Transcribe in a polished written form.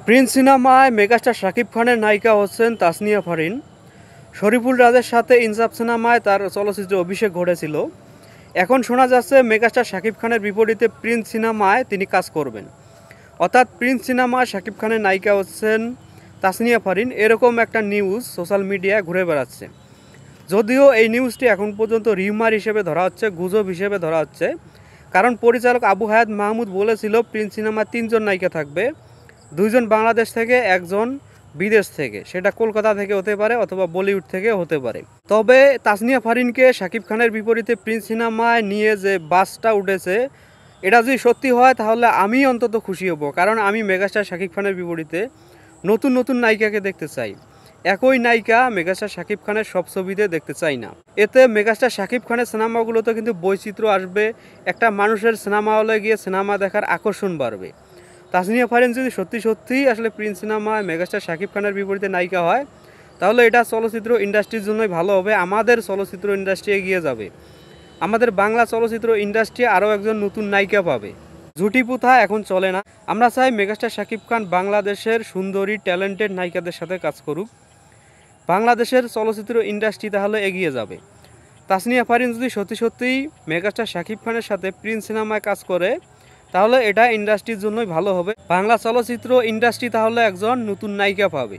Prince সিনেমায় megastar Shakib খানের নায়িকা হচ্ছেন তাসনিয়া ফারিন। শরীফুল রাজের সাথে ইনসাফ সিনেমায় তার চলচ্চিত্রে অভিষেক ঘটেছিল। এখন শোনা যাচ্ছে মেগাস্টার শাকিব খানের বিপরীতে প্রিন্স সিনেমায় তিনি কাজ করবেন। অর্থাৎ প্রিন্স সিনেমায় শাকিব খানের নায়িকা হচ্ছেন তাসনিয়া ফারিন, এরকম একটা নিউজ সোশ্যাল মিডিয়ায় ঘুরে বেড়াচ্ছে। যদিও এই নিউজটি এখন পর্যন্ত রিউমার হিসেবে ধরা হচ্ছে, গুজব হিসেবে ধরা হচ্ছে। কারণ পরিচালক আবু হায়াত মাহমুদ বলেছিল প্রিন্স সিনেমায় 3জন নায়িকা থাকবে, 2জন বাংলাদেশ থেকে, 1জন বিদেশ থেকে। সেটা কলকাতা থেকে হতে পারে অথবা বলিউড থেকে হতে পারে। তবে তাসনিয়া ফারিনকে শাকিব খানের বিপরীতে প্রিন্স সিনেমায় নিয়ে যে বাসটা উঠেছে, এটা যদি সত্যি হয় তাহলে আমি অন্তত খুশি হব। কারণ আমি মেগাস্টার শাকিব খানের বিপরীতে নতুন নতুন নায়িকাকে দেখতে চাই। একই নায়িকা মেগাস্টার শাকিব খানের সব ছবিতে দেখতে চাই না। এতে মেগাস্টার শাকিব খানের সিনেমাগুলোতে কিন্তু বৈচিত্র্য আসবে, একটা মানুষের সিনেমা হলে গিয়ে সিনেমা দেখার আকর্ষণ বাড়বে। তাসনিয়া ফারিন যদি সত্যি সত্যিই আসলে প্রিন্স সিনেমায় মেগাস্টার শাকিব খানের বিপরীতে নায়িকা হয়, তাহলে এটা চলচ্চিত্র ইন্ডাস্ট্রির জন্যই ভালো হবে। আমাদের চলচ্চিত্র ইন্ডাস্ট্রি এগিয়ে যাবে, আমাদের বাংলা চলচ্চিত্র ইন্ডাস্ট্রি আরও একজন নতুন নায়িকা পাবে। জুটি প্রথা এখন চলে না। আমরা চাই মেগাস্টার শাকিব খান বাংলাদেশের সুন্দরী ট্যালেন্টেড নায়িকাদের সাথে কাজ করুক, বাংলাদেশের চলচ্চিত্র ইন্ডাস্ট্রি তাহলে এগিয়ে যাবে। তাসনিয়া ফারিন যদি সত্যি সত্যিই মেগাস্টার শাকিব খানের সাথে প্রিন্স সিনেমায় কাজ করে, তাহলে এটা ইন্ডাস্ট্রির জন্যই ভালো হবে। বাংলা চলচ্চিত্র ইন্ডাস্ট্রি তাহলে একজন নতুন নায়িকা পাবে।